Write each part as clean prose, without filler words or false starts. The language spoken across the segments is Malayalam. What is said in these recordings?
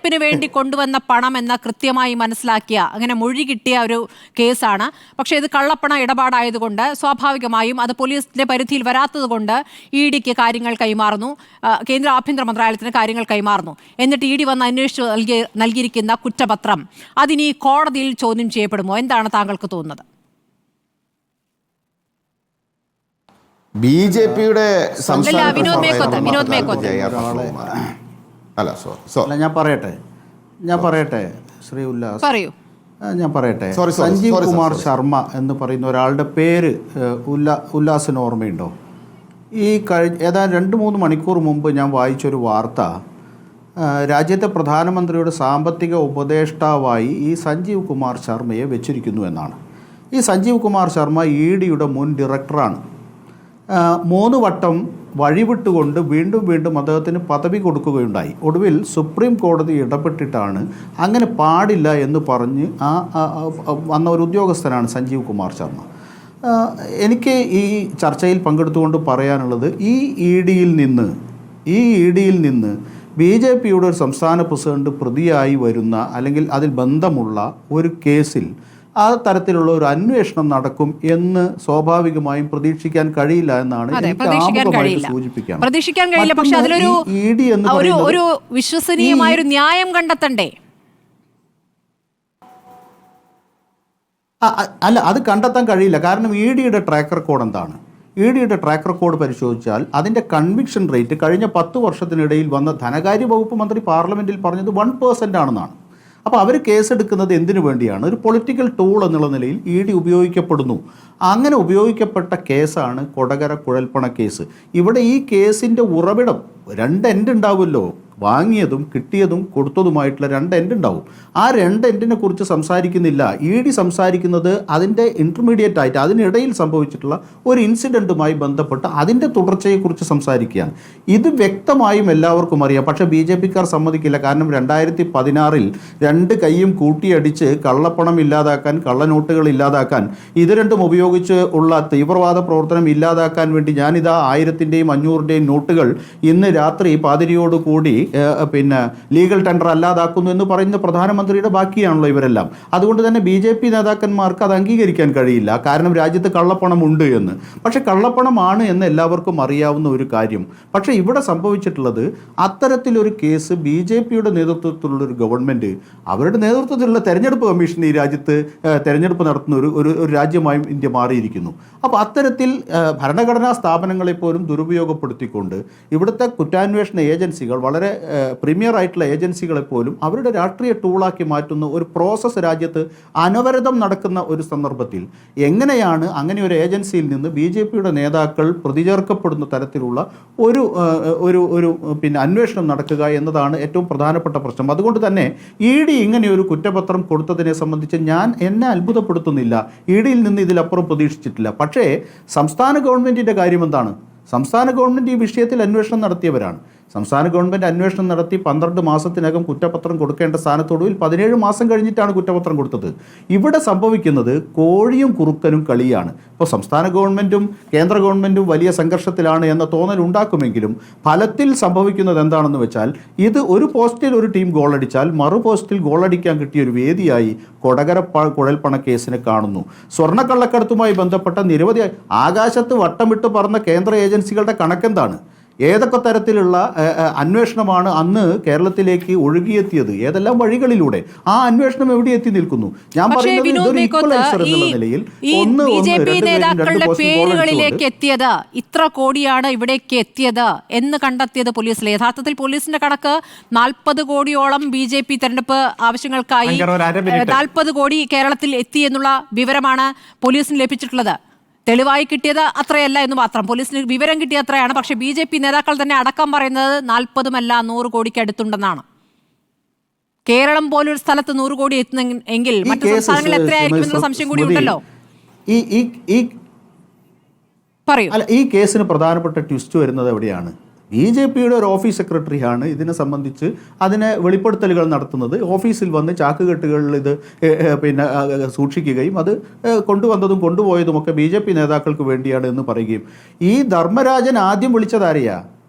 തെരഞ്ഞെടുപ്പിന് വേണ്ടി കൊണ്ടുവന്ന പണം എന്ന കൃത്യമായി മനസ്സിലാക്കിയ അങ്ങനെ മൊഴി കിട്ടിയ ഒരു കേസാണ്. പക്ഷേ ഇത് കള്ളപ്പണ ഇടപാടായതുകൊണ്ട് സ്വാഭാവികമായും അത് പോലീസിന്റെ പരിധിയിൽ വരാത്തതുകൊണ്ട് ED-ക്ക് കാര്യങ്ങൾ കൈമാറുന്നു, കേന്ദ്ര ആഭ്യന്തര മന്ത്രാലയത്തിന് കാര്യങ്ങൾ കൈമാറുന്നു. എന്നിട്ട് ED വന്ന് അന്വേഷിച്ച് നൽകിയിരിക്കുന്ന കുറ്റപത്രം അതിനി കോടതിയിൽ ചോദ്യം ചെയ്യപ്പെടുമോ? എന്താണ് താങ്കൾക്ക് തോന്നുന്നത്? ബിജെപിയുടെ ഞാൻ പറയട്ടെ ശ്രീ ഉല്ലാസ്, ഞാൻ പറയട്ടെ. സഞ്ജീവ് കുമാർ ശർമ്മ എന്ന് പറയുന്ന ഒരാളുടെ പേര് ഉല്ലാസിന് ഓർമ്മയുണ്ടോ? ഈ ഏതാണ്ട് 2-3 മണിക്കൂർ മുമ്പ് ഞാൻ വായിച്ചൊരു വാർത്ത, രാജ്യത്തെ പ്രധാനമന്ത്രിയുടെ സാമ്പത്തിക ഉപദേഷ്ടാവായി ഈ സഞ്ജീവ് കുമാർ ശർമ്മയെ വെച്ചിരിക്കുന്നു എന്നാണ്. ഈ സഞ്ജീവ് കുമാർ ശർമ്മ ED-യുടെ മുൻ ഡയറക്ടറാണ്. 3 വട്ടം വഴിവിട്ടുകൊണ്ട് വീണ്ടും അദ്ദേഹത്തിന് പദവി കൊടുക്കുകയുണ്ടായി. ഒടുവിൽ സുപ്രീം കോടതി ഇടപെട്ടിട്ടാണ് അങ്ങനെ പാടില്ല എന്ന് പറഞ്ഞ് വന്ന ഒരു ഉദ്യോഗസ്ഥനാണ് സഞ്ജീവ് കുമാർ ശർമ്മ. എനിക്ക് ഈ ചർച്ചയിൽ പങ്കെടുത്തുകൊണ്ട് പറയാനുള്ളത്, ഈ ED-യിൽ നിന്ന് BJP-യുടെ ഒരു സംസ്ഥാന പ്രസിഡന്റ് പ്രതിയായി വരുന്ന അല്ലെങ്കിൽ അതിൽ ബന്ധമുള്ള ഒരു കേസിൽ ആ തരത്തിലുള്ള ഒരു അന്വേഷണം നടക്കും എന്ന് സ്വാഭാവികമായും പ്രതീക്ഷിക്കാൻ കഴിയില്ല എന്നാണ് സൂചിപ്പിക്കാൻ. പ്രതീക്ഷിക്കാൻ കഴിയില്ല, പക്ഷെ അതിലൊരു ഒരു വിശ്വസനീയമായ ഒരു ന്യായം കണ്ടെത്തണ്ടേ? അല്ല, അത് കണ്ടെത്താൻ കഴിയില്ല. കാരണം ED-യുടെ ട്രാക്ക് റെക്കോർഡ് എന്താണ്? ED-യുടെ ട്രാക്ക് റെക്കോർഡ് പരിശോധിച്ചാൽ അതിൻ്റെ കൺവിക്ഷൻ റേറ്റ് കഴിഞ്ഞ 10 വർഷത്തിനിടയിൽ വന്ന ധനകാര്യ വകുപ്പ് മന്ത്രി പാർലമെൻറ്റിൽ പറഞ്ഞത് 1% ആണെന്നാണ്. അപ്പോൾ അവർ കേസെടുക്കുന്നത് എന്തിനു വേണ്ടിയാണ്? ഒരു പൊളിറ്റിക്കൽ ടൂൾ എന്നുള്ള നിലയിൽ ED ഉപയോഗിക്കപ്പെടുന്നു. അങ്ങനെ ഉപയോഗിക്കപ്പെട്ട കേസാണ് കൊടകര കുഴൽപ്പണ കേസ്. ഇവിടെ ഈ കേസിൻ്റെ ഉറവിടം 2 എൻഡ് ഉണ്ടാവുമല്ലോ, വാങ്ങിയതും കിട്ടിയതും കൊടുത്തതുമായിട്ടുള്ള 2 എൻഡ് ഉണ്ടാവും. ആ 2 എൻഡിനെ കുറിച്ച് സംസാരിക്കുന്നില്ല. ED സംസാരിക്കുന്നത് അതിൻ്റെ ഇൻ്റർമീഡിയറ്റ് ആയിട്ട് അതിനിടയിൽ സംഭവിച്ചിട്ടുള്ള ഒരു ഇൻസിഡൻറ്റുമായി ബന്ധപ്പെട്ട് അതിൻ്റെ തുടർച്ചയെക്കുറിച്ച് സംസാരിക്കുകയാണ്. ഇത് വ്യക്തമായും എല്ലാവർക്കും അറിയാം. പക്ഷേ BJP-ക്കാർ സമ്മതിക്കില്ല. കാരണം 2016-ൽ 2 കൈയും കൂട്ടിയടിച്ച് കള്ളപ്പണം ഇല്ലാതാക്കാൻ, കള്ളനോട്ടുകൾ ഇല്ലാതാക്കാൻ, ഇത് രണ്ടും ഉപയോഗിച്ച് ഉള്ള തീവ്രവാദ പ്രവർത്തനം ഇല്ലാതാക്കാൻ വേണ്ടി ഞാനിതാ 1000-ൻ്റെയും 500-ൻ്റെയും നോട്ടുകൾ ഇന്ന് രാത്രി പാതിരിയോടുകൂടി ലീഗൽ ടെൻഡർ അല്ലാതാക്കുന്നു എന്ന് പറയുന്ന പ്രധാനമന്ത്രിയുടെ ബാക്കിയാണല്ലോ ഇവരെല്ലാം. അതുകൊണ്ട് തന്നെ BJP നേതാക്കന്മാർക്ക് അത് അംഗീകരിക്കാൻ കഴിയില്ല. കാരണം രാജ്യത്ത് കള്ളപ്പണം ഉണ്ട് എന്ന്. പക്ഷേ കള്ളപ്പണമാണ് എന്ന് എല്ലാവർക്കും അറിയാവുന്ന ഒരു കാര്യം. പക്ഷേ ഇവിടെ സംഭവിച്ചിട്ടുള്ളത്, അത്തരത്തിലൊരു കേസ് BJP-യുടെ നേതൃത്വത്തിലുള്ളൊരു ഗവൺമെൻറ്, അവരുടെ നേതൃത്വത്തിലുള്ള തെരഞ്ഞെടുപ്പ് കമ്മീഷൻ ഈ രാജ്യത്ത് തെരഞ്ഞെടുപ്പ് നടത്തുന്ന ഒരു രാജ്യമായും ഇന്ത്യ മാറിയിരിക്കുന്നു. അപ്പോൾ അത്തരത്തിൽ ഭരണഘടനാ സ്ഥാപനങ്ങളെപ്പോലും ദുരുപയോഗപ്പെടുത്തിക്കൊണ്ട് ഇവിടുത്തെ കുറ്റാന്വേഷണ ഏജൻസികൾ, വളരെ പ്രീമിയർ ആയിട്ടുള്ള ഏജൻസികളെപ്പോലും അവരുടെ രാഷ്ട്രീയ ടൂളാക്കി മാറ്റുന്ന ഒരു പ്രോസസ്സ് രാജ്യത്ത് അനവരതം നടക്കുന്ന ഒരു സന്ദർഭത്തിൽ എങ്ങനെയാണ് അങ്ങനെ ഒരു ഏജൻസിയിൽ നിന്ന് BJP-യുടെ നേതാക്കൾ പ്രതിചേർക്കപ്പെടുന്ന തരത്തിലുള്ള ഒരു അന്വേഷണം നടക്കുക എന്നതാണ് ഏറ്റവും പ്രധാനപ്പെട്ട പ്രശ്നം. അതുകൊണ്ട് തന്നെ ED ഇങ്ങനെയൊരു കുറ്റപത്രം കൊടുത്തതിനെ സംബന്ധിച്ച് എന്നെ അത്ഭുതപ്പെടുത്തുന്നില്ല. ED-യിൽ നിന്ന് ഇതിലപ്പുറം പ്രതീക്ഷിച്ചിട്ടില്ല. പക്ഷേ സംസ്ഥാന ഗവൺമെൻറ്റിൻ്റെ കാര്യം എന്താണ്? സംസ്ഥാന ഗവൺമെൻറ് ഈ വിഷയത്തിൽ അന്വേഷണം നടത്തിയവരാണ്. സംസ്ഥാന ഗവൺമെൻറ് അന്വേഷണം നടത്തി 12 മാസത്തിനകം കുറ്റപത്രം കൊടുക്കേണ്ട സ്ഥാനത്തൊടുവിൽ 17 മാസം കഴിഞ്ഞിട്ടാണ് കുറ്റപത്രം കൊടുത്തത്. ഇവിടെ സംഭവിക്കുന്നത് കോഴിയും കുറുക്കനും കളിയാണ്. ഇപ്പോൾ സംസ്ഥാന ഗവൺമെൻറ്റും കേന്ദ്ര ഗവൺമെൻറ്റും വലിയ സംഘർഷത്തിലാണ് എന്ന തോന്നൽ ഉണ്ടാക്കുമെങ്കിലും ഫലത്തിൽ സംഭവിക്കുന്നത് എന്താണെന്ന് വെച്ചാൽ, ഇത് ഒരു പോസ്റ്റിൽ ഒരു ടീം ഗോളടിച്ചാൽ മറു പോസ്റ്റിൽ ഗോളടിക്കാൻ കിട്ടിയ ഒരു വേദിയായി കൊടകര കുഴൽപ്പണ കേസിനെ കാണുന്നു. സ്വർണ്ണക്കള്ളക്കടത്തുമായി ബന്ധപ്പെട്ട നിരവധി ആകാശത്ത് വട്ടമിട്ട് പറന്ന കേന്ദ്ര ഏജൻസികളുടെ കണക്കെന്താണ്? ഏതൊക്കെ തരത്തിലുള്ള അന്വേഷണമാണ് അന്ന് കേരളത്തിലേക്ക് ഒഴുകിയെത്തിയത്? ഏതെല്ലാം വഴികളിലൂടെ? ആ അന്വേഷണം എവിടെ എത്തി നിൽക്കുന്നു? ഞാൻ പറയുന്നത് പേരുകളിലേക്ക് എത്തിയത്, ഇത്ര കോടിയാണ് ഇവിടേക്ക് എത്തിയത് എന്ന് കണ്ടെത്തിയത് പോലീസിലെ. യഥാർത്ഥത്തിൽ പോലീസിന്റെ കണക്ക് 40 കോടിയോളം BJP തെരഞ്ഞെടുപ്പ് ആവശ്യങ്ങൾക്കായി 40 കോടി കേരളത്തിൽ എത്തി എന്നുള്ള വിവരമാണ് പോലീസിന് ലഭിച്ചിട്ടുള്ളത്. തെളിവായി കിട്ടിയത് അത്രയല്ല എന്ന് മാത്രം. പോലീസിന് വിവരം കിട്ടിയ അത്രയാണ്. പക്ഷേ BJP നേതാക്കൾ തന്നെ അടക്കം പറയുന്നത് 40-ഉമല്ല 100 കോടിക്ക് അടുത്തുണ്ടെന്നാണ്. കേരളം പോലൊരു സ്ഥലത്ത് 100 കോടി എത്തുന്നെങ്കിൽ മറ്റു സംസ്ഥാനങ്ങളിൽ എത്രയായിരിക്കും എന്നുള്ള സംശയം കൂടി ഉണ്ടല്ലോ. പറയൂ. ഈ കേസിന് പ്രധാനപ്പെട്ട ട്വിസ്റ്റ് വരുന്നത് എവിടെയാണ്? BJP-യുടെ ഒരു ഓഫീസ് സെക്രട്ടറിയാണ് ഇതിനെ സംബന്ധിച്ച് അതിനെ വെളിപ്പെടുത്തലുകൾ നടത്തുന്നത്. ഓഫീസിൽ വന്ന് ചാക്കുകെട്ടുകളിൽ ഇത് സൂക്ഷിക്കുകയും അത് കൊണ്ടുവന്നതും കൊണ്ടുപോയതുമൊക്കെ BJP നേതാക്കൾക്ക് വേണ്ടിയാണ് എന്ന് പറയുകയും, ഈ ധർമ്മരാജൻ ആദ്യം വിളിച്ചതാരെയാ?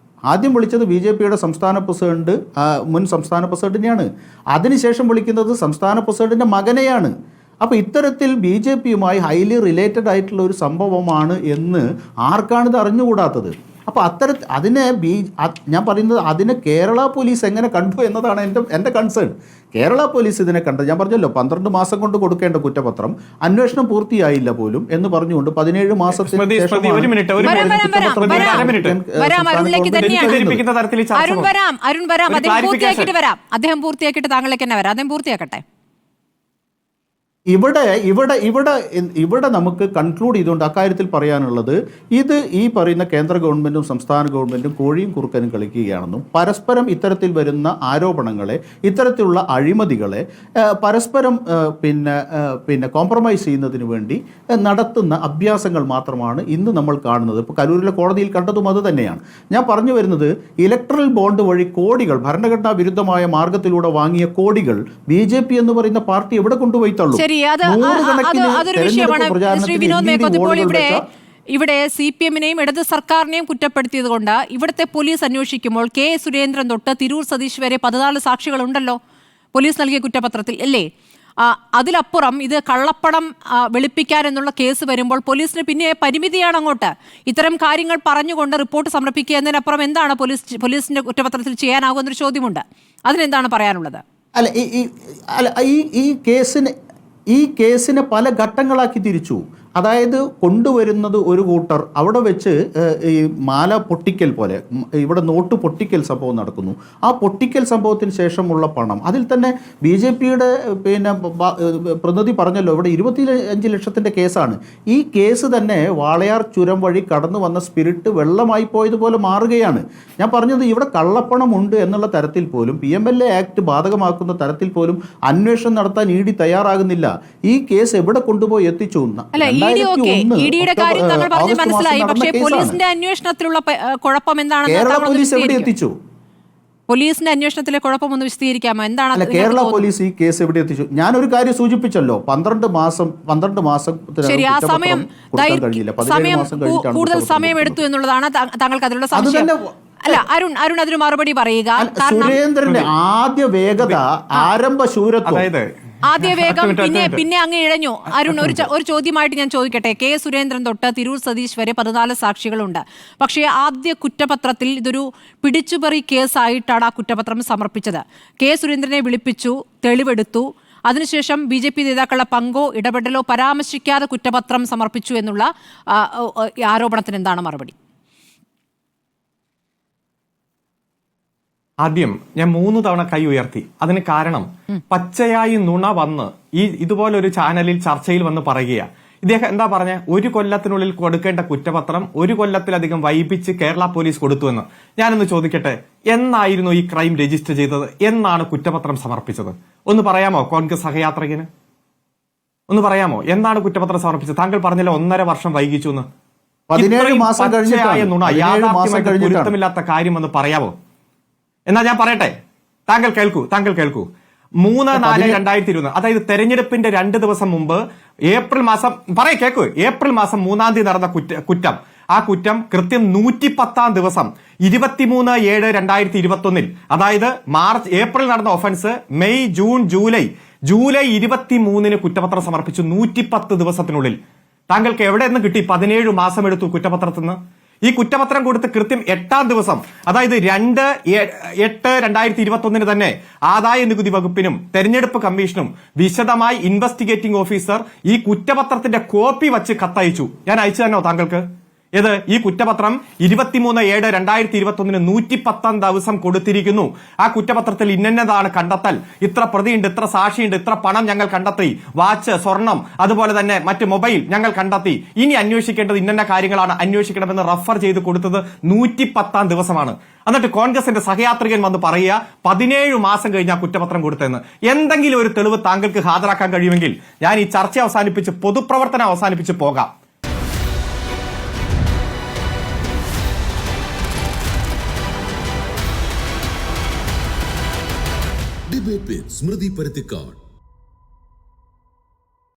ആദ്യം വിളിച്ചത് BJPയുടെ സംസ്ഥാന പ്രസിഡന്റ്, മുൻ സംസ്ഥാന പ്രസിഡന്റിനെയാണ്. അതിനുശേഷം വിളിക്കുന്നത് സംസ്ഥാന പ്രസിഡന്റിൻ്റെ മകനെയാണ്. അപ്പോൾ ഇത്തരത്തിൽ BJPയുമായി ഹൈലി റിലേറ്റഡ് ആയിട്ടുള്ള ഒരു സംഭവമാണ് എന്ന് ആർക്കാണിത് അറിഞ്ഞുകൂടാത്തത്? അപ്പോൾ ഞാൻ പറയുന്നത് അതിനെ കേരള പോലീസ് എങ്ങനെ കണ്ടു എന്നതാണ് എൻ്റെ കൺസേൺ. കേരള പോലീസ് ഇതിനെ കണ്ടത്, ഞാൻ പറഞ്ഞല്ലോ 12 മാസം കൊണ്ട് കൊടുക്കേണ്ട കുറ്റപത്രം അന്വേഷണം പൂർത്തിയായില്ല പോലും എന്ന് പറഞ്ഞുകൊണ്ട് 17 മാസത്തിന് അദ്ദേഹം പൂർത്തിയാക്കിയിട്ട് താങ്കളേക്ക് തന്നെ വരാം. അദ്ദേഹം പൂർത്തിയാക്കട്ടെ. ഇവിടെ നമുക്ക് കൺക്ലൂഡ് ചെയ്തുകൊണ്ട് അക്കാര്യത്തിൽ പറയാനുള്ളത്, ഇത് ഈ പറയുന്ന കേന്ദ്ര ഗവൺമെൻറ്റും സംസ്ഥാന ഗവൺമെൻറ്റും കോഴിയും കുറുക്കനും കളിക്കുകയാണെന്നും പരസ്പരം ഇത്തരത്തിൽ വരുന്ന ആരോപണങ്ങളെ, ഇത്തരത്തിലുള്ള അഴിമതികളെ പരസ്പരം പിന്നെ കോംപ്രമൈസ് ചെയ്യുന്നതിന് വേണ്ടി നടത്തുന്ന അഭ്യാസങ്ങൾ മാത്രമാണ് ഇന്ന് നമ്മൾ കാണുന്നത്. ഇപ്പോൾ കരൂരിലെ കോടതിയിൽ കണ്ടതും അത് തന്നെയാണ്. ഞാൻ പറഞ്ഞു വരുന്നത്, ഇലക്ട്രൽ ബോണ്ട് വഴി കോടികൾ ഭരണഘടനാ വിരുദ്ധമായ മാർഗത്തിലൂടെ വാങ്ങിയ കോടികൾ BJP എന്ന് പറയുന്ന പാർട്ടി എവിടെ കൊണ്ടുപോയി തള്ളു? അതൊരു വിഷയമാണ്. ശ്രീ വിനോദ് മേക്കോത്ത്, ഇപ്പോൾ ഇവിടെ CPM-നെയും ഇടത് സർക്കാരിനെയും കുറ്റപ്പെടുത്തിയത് കൊണ്ട് ഇവിടുത്തെ പോലീസ് അന്വേഷിക്കുമ്പോൾ K. സുരേന്ദ്രൻ തൊട്ട് തിരൂർ സതീഷ് വരെ 14 സാക്ഷികളുണ്ടല്ലോ പോലീസ് നൽകിയ കുറ്റപത്രത്തിൽ, അല്ലേ? അതിലപ്പുറം ഇത് കള്ളപ്പണം വെളുപ്പിക്കാൻ എന്നുള്ള കേസ് വരുമ്പോൾ പോലീസിന് പിന്നെ പരിമിതിയാണ് അങ്ങോട്ട്. ഇത്തരം കാര്യങ്ങൾ പറഞ്ഞുകൊണ്ട് റിപ്പോർട്ട് സമർപ്പിക്കുക എന്നതിനപ്പുറം എന്താണ് പോലീസിന്റെ കുറ്റപത്രത്തിൽ ചെയ്യാനാകുമെന്നൊരു ചോദ്യമുണ്ട്. അതിനെന്താണ് പറയാനുള്ളത്? ഈ കേസിനെ പല ഘട്ടങ്ങളാക്കി തിരിച്ചു. അതായത് കൊണ്ടുവരുന്നത് ഒരു കൂട്ടർ, അവിടെ വെച്ച് ഈ മാല പൊട്ടിക്കൽ പോലെ ഇവിടെ നോട്ട് പൊട്ടിക്കൽ സംഭവം നടക്കുന്നു. ആ പൊട്ടിക്കൽ സംഭവത്തിന് ശേഷമുള്ള പണം, അതിൽ തന്നെ BJPയുടെ പ്രതിനിധി പറഞ്ഞല്ലോ, ഇവിടെ 25 ലക്ഷത്തിൻ്റെ കേസാണ്. ഈ കേസ് തന്നെ വാളയാർ ചുരം വഴി കടന്നു വന്ന സ്പിരിറ്റ് വെള്ളമായി പോയതുപോലെ മാറുകയാണ്. ഞാൻ പറഞ്ഞത്, ഇവിടെ കള്ളപ്പണമുണ്ട് എന്നുള്ള തരത്തിൽ പോലും PMLA ആക്ട് ബാധകമാക്കുന്ന തരത്തിൽ പോലും അന്വേഷണം നടത്താൻ ED തയ്യാറാകുന്നില്ല. ഈ കേസ് എവിടെ കൊണ്ടുപോയി എത്തിച്ചു? ഇഡിയുടെ കാര്യം താങ്കൾ പറഞ്ഞ് മനസ്സിലായി. പക്ഷേ പോലീസിന്റെ അന്വേഷണത്തിലുള്ള കുഴപ്പം എന്താണെന്ന്, പോലീസിന്റെ അന്വേഷണത്തിലെ കുഴപ്പമൊന്ന് വിശദീകരിക്കാമോ? എന്താണ് കേരള പോലീസ് ഈ കേസ് എവിടെ എത്തിച്ചു? ഞാനൊരു കാര്യം സൂചിപ്പിച്ചല്ലോ, 12 മാസം ശരി, ആ സമയം കൂടുതൽ സമയം എടുത്തു എന്നുള്ളതാണ് താങ്കൾക്ക് അതിലുള്ള സംശയം. അല്ല, അരുൺ അതിന് മറുപടി പറയുക. സുരേന്ദ്രന്റെ ആദ്യ വേഗത, ആരംഭ ശൂരത്വം, ആദ്യ വേഗം പിന്നെ അങ്ങ് ഇഴഞ്ഞു. അരുൺ, ഒരു ചോദ്യമായിട്ട് ഞാൻ ചോദിക്കട്ടെ. K. സുരേന്ദ്രൻ തൊട്ട് തിരൂർ സതീഷ് വരെ 14 സാക്ഷികളുണ്ട്. പക്ഷേ ആദ്യ കുറ്റപത്രത്തിൽ ഇതൊരു പിടിച്ചുപറി കേസായിട്ടാണ് ആ കുറ്റപത്രം സമർപ്പിച്ചത്. K. സുരേന്ദ്രനെ വിളിപ്പിച്ചു, തെളിവെടുത്തു. അതിനുശേഷം BJP നേതാക്കളുടെ പങ്കോ ഇടപെടലോ പരാമർശിക്കാതെ കുറ്റപത്രം സമർപ്പിച്ചു എന്നുള്ള ആരോപണത്തിന് എന്താണ് മറുപടി? ആദ്യം ഞാൻ 3 തവണ കൈ ഉയർത്തി. അതിന് കാരണം പച്ചയായി നുണ വന്ന് ഇതുപോലൊരു ചാനലിൽ ചർച്ചയിൽ വന്ന് പറയുക. ഇദ്ദേഹം എന്താ പറഞ്ഞ, 1 കൊല്ലത്തിനുള്ളിൽ കൊടുക്കേണ്ട കുറ്റപത്രം 1 കൊല്ലത്തിലധികം വൈകിപ്പിച്ച് കേരള പോലീസ് കൊടുത്തുവെന്ന്. ഞാനൊന്ന് ചോദിക്കട്ടെ, എന്നായിരുന്നു ഈ ക്രൈം രജിസ്റ്റർ ചെയ്തത്? എന്നാണ് കുറ്റപത്രം സമർപ്പിച്ചത്? ഒന്ന് പറയാമോ കോൺഗ്രസ് സഹയാത്രികന്? ഒന്ന് പറയാമോ എന്നാണ് കുറ്റപത്രം സമർപ്പിച്ചത്? താങ്കൾ പറഞ്ഞല്ലോ 1.5 വർഷം വൈകിച്ചു എന്ന്. 17 മാസം പച്ചയായ നുണ, യാഥാർത്ഥ്യമായിട്ട് പൊരുത്തമില്ലാത്ത കാര്യം എന്ന് പറയാമോ? എന്നാ ഞാൻ പറയട്ടെ, താങ്കൾ കേൾക്കൂ. 3/4/2020, അതായത് തെരഞ്ഞെടുപ്പിന്റെ 2 ദിവസം മുമ്പ് ഏപ്രിൽ മാസം 3-ാം തീയതി നടന്ന കുറ്റം, ആ കുറ്റം കൃത്യം 110-ാം ദിവസം 23/7/2021, അതായത് ഏപ്രിൽ നടന്ന ഒഫൻസ് മെയ്, ജൂൺ, ജൂലൈ 23-ന് കുറ്റപത്രം സമർപ്പിച്ചു. 110 ദിവസത്തിനുള്ളിൽ. താങ്കൾക്ക് എവിടെ നിന്ന് കിട്ടി 17 മാസം എടുത്തു കുറ്റപത്രത്തിന്? ഈ കുറ്റപത്രം കൊടുത്ത് കൃത്യം 8-ാം ദിവസം, അതായത് 2/8/2021 തന്നെ ആദായ നികുതി വകുപ്പിനും തെരഞ്ഞെടുപ്പ് കമ്മീഷനും വിശദമായി ഇൻവെസ്റ്റിഗേറ്റിംഗ് ഓഫീസർ ഈ കുറ്റപത്രത്തിന്റെ കോപ്പി വച്ച് കത്തയച്ചു. ഞാൻ അയച്ചു തന്നോ താങ്കൾക്ക്? ഈ കുറ്റപത്രം 23/7/2021 110-ാം ദിവസം കൊടുത്തിരിക്കുന്നു. ആ കുറ്റപത്രത്തിൽ ഇന്നതാണ് കണ്ടെത്തൽ, ഇത്ര പ്രതിയുണ്ട്, ഇത്ര സാക്ഷിയുണ്ട്, ഇത്ര പണം ഞങ്ങൾ കണ്ടെത്തി, വാച്ച്, സ്വർണം, അതുപോലെ തന്നെ മറ്റ് മൊബൈൽ ഞങ്ങൾ കണ്ടെത്തി, ഇനി അന്വേഷിക്കേണ്ടത് ഇന്ന കാര്യങ്ങളാണ്, അന്വേഷിക്കണമെന്ന് റഫർ ചെയ്ത് കൊടുത്തത് 110-ാം ദിവസമാണ്. എന്നിട്ട് കോൺഗ്രസിന്റെ സഹയാത്രികൻ വന്ന് പറയുക 17 മാസം കഴിഞ്ഞ് ആ കുറ്റപത്രം കൊടുത്തെന്ന്. എന്തെങ്കിലും ഒരു തെളിവ് താങ്കൾക്ക് ഹാജരാക്കാൻ കഴിയുമെങ്കിൽ ഞാൻ ഈ ചർച്ച അവസാനിപ്പിച്ച് പൊതുപ്രവർത്തനം അവസാനിപ്പിച്ച് പോകാം. ഡിബേറ്റ് വിത്ത് സ്മൃതി പരുത്തിക്കാട്.